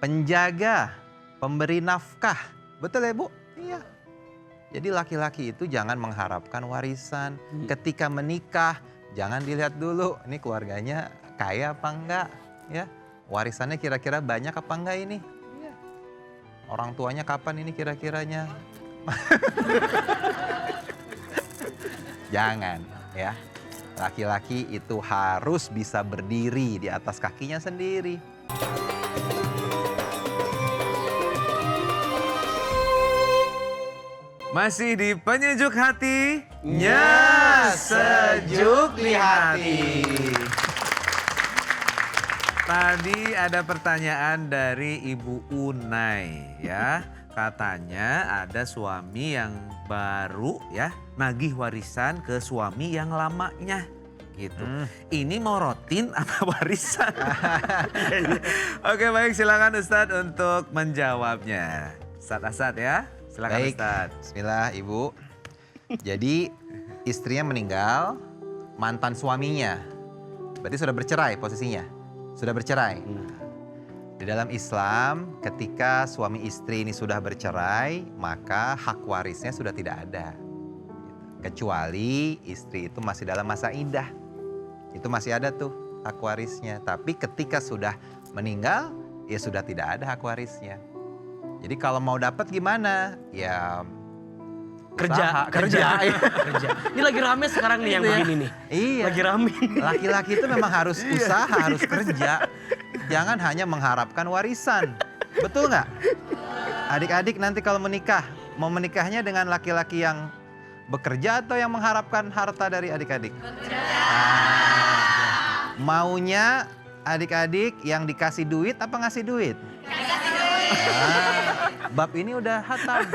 penjaga, pemberi nafkah. Betul ya Bu? Iya. Jadi laki-laki itu jangan mengharapkan warisan. Ketika menikah, jangan dilihat dulu ini keluarganya kaya apa enggak. Ya, warisannya kira-kira banyak apa enggak ini. Iya. Orang tuanya kapan ini kira-kiranya. Jangan ya. Laki-laki itu harus bisa berdiri di atas kakinya sendiri. Masih di penyejuk hati, sejuk di hati. Tadi ada pertanyaan dari Ibu Unai ya. Katanya ada suami yang baru ya nagih warisan ke suami yang lamanya gitu. Ini mau rotin apa warisan? Oke baik, silakan Ustadz untuk menjawabnya. Ustadz Asad ya, silakan Baik, Ustadz. bismillah Ibu. Jadi istrinya meninggal, mantan suaminya. Berarti sudah bercerai posisinya? Sudah bercerai? Di dalam Islam, ketika suami istri ini sudah bercerai, maka hak warisnya sudah tidak ada. Kecuali istri itu masih dalam masa iddah. Itu masih ada tuh hak warisnya. Tapi ketika sudah meninggal, ya sudah tidak ada hak warisnya. Jadi kalau mau dapat gimana? Ya Kerja. Ini lagi rame sekarang nih yang begini nih. Iya. Lagi rame. Laki-laki itu memang harus usaha, harus kerja. Jangan hanya mengharapkan warisan. Betul nggak? Adik-adik nanti kalau menikah, mau menikahnya dengan laki-laki yang bekerja atau yang mengharapkan harta dari adik-adik? Maunya adik-adik yang dikasih duit apa ngasih duit? Dikasih duit. Bab ini udah hatam.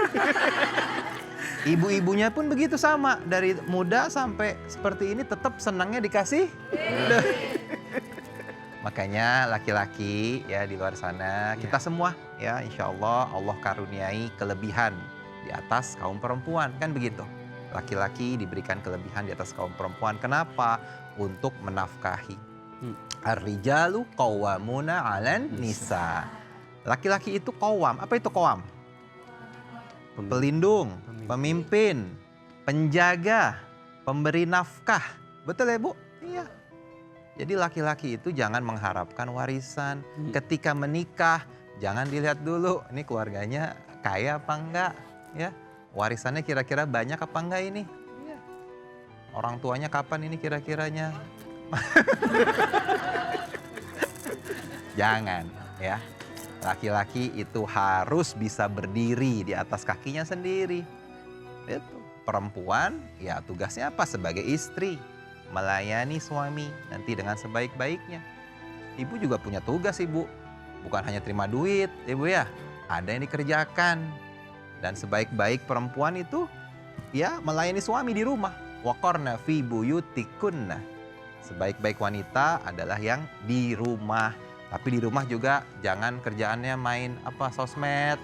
Ibu-ibunya pun begitu sama. Dari muda sampai seperti ini tetap senangnya dikasih. Makanya laki-laki ya di luar sana, kita semua ya insya Allah Allah karuniai kelebihan di atas kaum perempuan. Kan begitu. Laki-laki diberikan kelebihan di atas kaum perempuan. Kenapa? Untuk menafkahi. Ar-rijalu qawwamuna 'alan nisa. Laki-laki itu qawwam. Apa itu qawwam? Pelindung, pemimpin, penjaga, pemberi nafkah. Betul ya Bu? Iya. Jadi laki-laki itu jangan mengharapkan warisan. Ketika menikah, jangan dilihat dulu ini keluarganya kaya apa enggak. Ya, warisannya kira-kira banyak apa enggak ini. Iya. Orang tuanya kapan ini kira-kiranya. Jangan ya. Laki-laki itu harus bisa berdiri di atas kakinya sendiri. Itu. Perempuan ya tugasnya apa? Sebagai istri. Melayani suami nanti dengan sebaik-baiknya. Ibu juga punya tugas Ibu. Bukan hanya terima duit Ibu ya. Ada yang dikerjakan. Dan sebaik-baik perempuan itu ya melayani suami di rumah. Waqarna fi buyutikunna. Sebaik-baik wanita adalah yang di rumah. Tapi di rumah juga jangan kerjaannya main sosmed.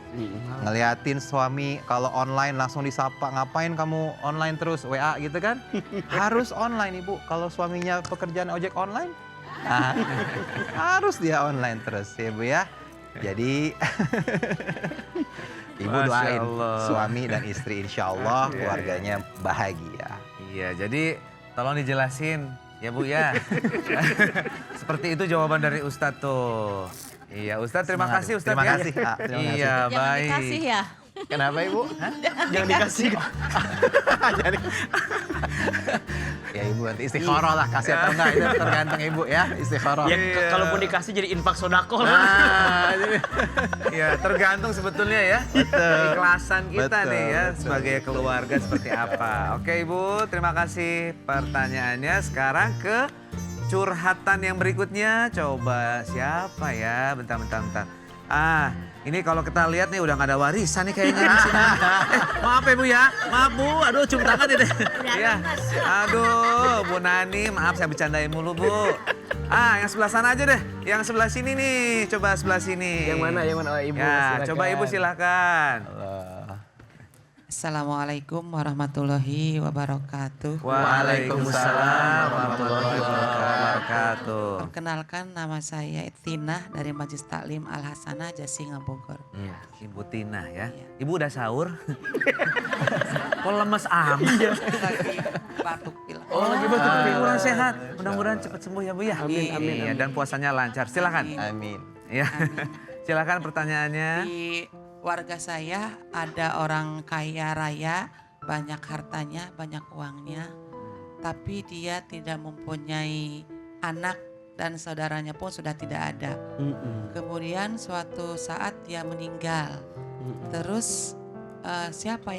Ngeliatin suami kalau online langsung disapa, ngapain kamu online terus WA gitu kan. Harus online Ibu. Kalau suaminya pekerjaan ojek online, harus dia online terus ya Bu ya. Jadi Ibu doain suami dan istri insya Allah keluarganya bahagia. Iya, jadi tolong dijelasin ya Bu ya. Seperti itu jawaban dari Ustadz tuh. Iya Ustadz, terima kasih Ustadz. Terima ya. kasih. Iya Jangan baik. dikasih ya. Kenapa Ibu? Jangan dikasih. Ya Ibu nanti istikharah lah, kasih atau enggak itu tergantung Ibu ya, istikharah. Ya kalaupun dikasih jadi infak sodako. Nah, ya tergantung sebetulnya ya. Keikhlasan kita nih ya sebagai keluarga seperti apa. Oke Ibu, terima kasih pertanyaannya. Sekarang ke curhatan yang berikutnya. Coba siapa ya? Bentar. Ini kalau kita lihat nih udah gak ada warisan nih kayaknya di sini. Maaf ya Bu ya, maaf Bu, aduh cium tangan deh. Ya, aduh Bu Nani, maaf saya bercandain mulu Bu. Yang sebelah sana aja deh, yang sebelah sini nih, coba sebelah sini. Yang mana? Oh, Ibu Ya, silakan. coba Ibu silakan. Assalamualaikum warahmatullahi wabarakatuh. Waalaikumsalam warahmatullahi wabarakatuh. Perkenalkan, nama saya Tina dari Majelis Taklim Al Hasanah Jasinga Bogor. Iya, Ibu Tina ya. Iya. Ibu udah sahur? Kok lemes amat? Lagi batuk pilek. Oh, lagi batuk pilek. Sehat. Mudah-mudahan cepat sembuh ya Bu ya. Amin, amin, Iya, dan puasanya lancar. Silakan. Amin. Ya. Silakan pertanyaannya. Di warga saya ada orang kaya raya, banyak hartanya, banyak uangnya. Tapi dia tidak mempunyai anak dan saudaranya pun sudah tidak ada. Kemudian suatu saat dia meninggal. Terus siapa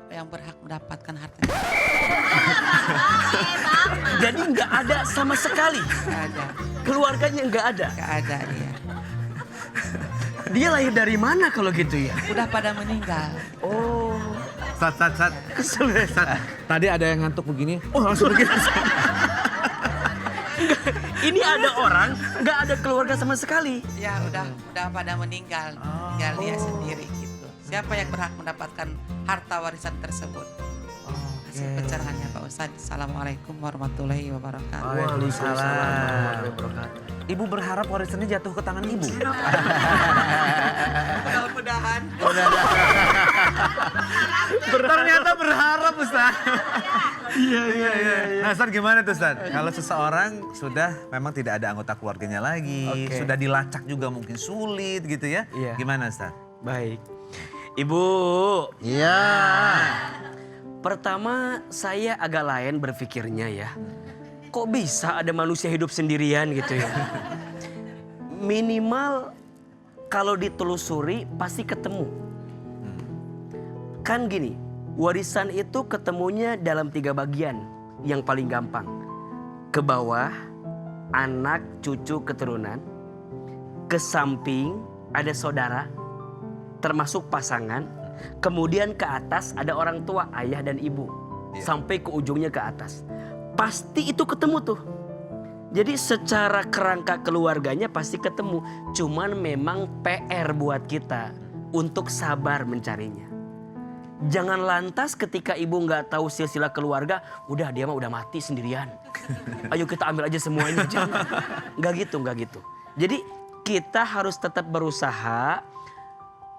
yang berhak mendapatkan hartanya? Jadi nggak ada sama sekali. Gak ada, Keluarganya nggak ada. gak ada dia. Dia lahir dari mana kalau gitu ya? Udah pada meninggal. Oh, Sat. kesel ya. Sat. Tadi ada yang ngantuk begini. Oh, langsung begini. Ini ada orang nggak ada keluarga sama sekali. Ya udah pada meninggal. Tinggal dia sendiri gitu. Siapa yang berhak mendapatkan harta warisan tersebut? Kasih pencerahannya Pak Ustadz. Assalamualaikum warahmatullahi wabarakatuh. Waalaikumsalam warahmatullahi wabarakatuh. Ibu berharap warisannya jatuh ke tangan ibu. Mudah-mudahan. Ternyata berharap Ustaz. Iya. Nah Ustaz gimana tuh Ustaz? Kalau seseorang sudah memang tidak ada anggota keluarganya lagi, Oke. sudah dilacak juga mungkin sulit gitu ya. Iya. Gimana Ustaz? Baik. Ibu, Iya. pertama saya agak lain berpikirnya ya. Kok bisa ada manusia hidup sendirian gitu ya? Minimal kalau ditelusuri pasti ketemu. Kan gini, warisan itu ketemunya dalam 3 bagian yang paling gampang. Ke bawah, anak, cucu, keturunan. Ke samping ada saudara, termasuk pasangan. Kemudian ke atas ada orang tua, ayah dan ibu. Sampai ke ujungnya ke atas. Pasti itu ketemu tuh. Jadi secara kerangka keluarganya pasti ketemu. Cuman memang PR buat kita untuk sabar mencarinya. Jangan lantas ketika ibu nggak tahu silsilah keluarga, udah dia mah udah mati sendirian. Ayo kita ambil aja semuanya. Jangan. Nggak gitu. Jadi kita harus tetap berusaha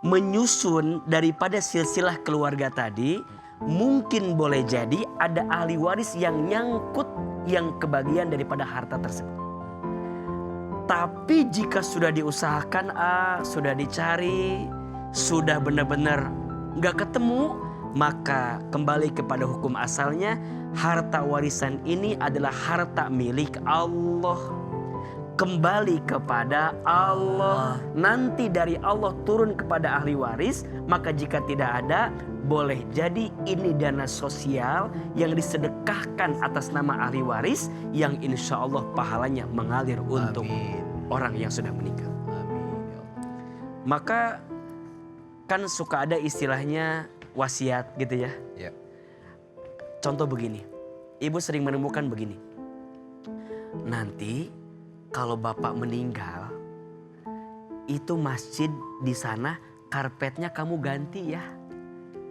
menyusun daripada silsilah keluarga tadi. Mungkin boleh jadi ada ahli waris yang nyangkut yang kebagian daripada harta tersebut. Tapi jika sudah diusahakan, sudah dicari, sudah benar-benar nggak ketemu, maka kembali kepada hukum asalnya, harta warisan ini adalah harta milik Allah. Kembali kepada Allah. Nanti dari Allah turun kepada ahli waris, maka jika tidak ada, boleh jadi ini dana sosial yang disedekahkan atas nama ahli waris yang insya Allah pahalanya mengalir untuk orang yang sudah meninggal. Maka kan suka ada istilahnya wasiat gitu ya. Ya. Contoh begini, ibu sering menemukan begini. Nanti kalau bapak meninggal, itu masjid di sana karpetnya kamu ganti ya.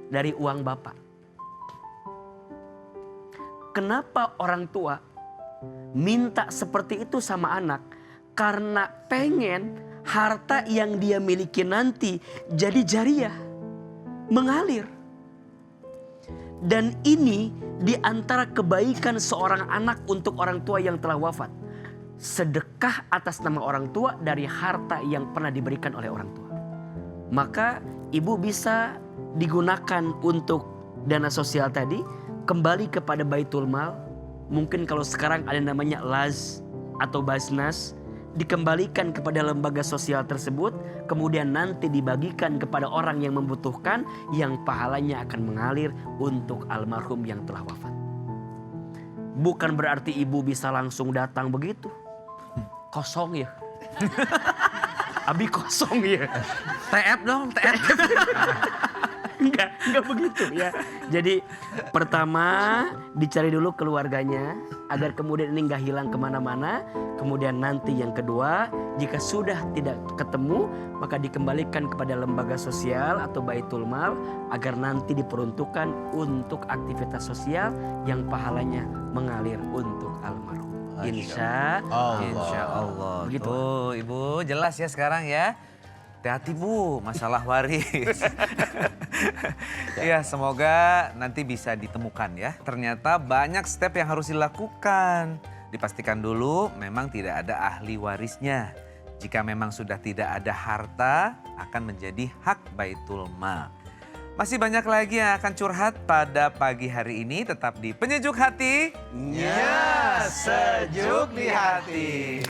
Dari uang bapak. Kenapa orang tua minta seperti itu sama anak? Karena pengen harta yang dia miliki nanti jadi jariah, mengalir. Dan ini di antara kebaikan seorang anak untuk orang tua yang telah wafat. Sedekah atas nama orang tua dari harta yang pernah diberikan oleh orang tua. Maka ibu bisa digunakan untuk dana sosial tadi, kembali kepada Baitul Mal. Mungkin kalau sekarang ada namanya Laz atau Basnas, dikembalikan kepada lembaga sosial tersebut, kemudian nanti dibagikan kepada orang yang membutuhkan, yang pahalanya akan mengalir untuk almarhum yang telah wafat. Bukan berarti ibu bisa langsung datang begitu. Kosong ya. Abi kosong ya. TF dong, TF. Enggak begitu ya. Jadi pertama dicari dulu keluarganya agar kemudian ini nggak hilang kemana-mana. Kemudian nanti yang kedua, jika sudah tidak ketemu maka dikembalikan kepada lembaga sosial atau baitul mal agar nanti diperuntukkan untuk aktivitas sosial yang pahalanya mengalir untuk almarhum. Insya Insya Allah. Begitu. Tuh, Ibu jelas ya sekarang ya. Hati-hati Bu, masalah waris. Ya, semoga nanti bisa ditemukan ya. Ternyata banyak step yang harus dilakukan. Dipastikan dulu memang tidak ada ahli warisnya. Jika memang sudah tidak ada harta, akan menjadi hak baitul mal. Masih banyak lagi yang akan curhat pada pagi hari ini. Tetap di Penyejuk Hati. Ya, sejuk di hati.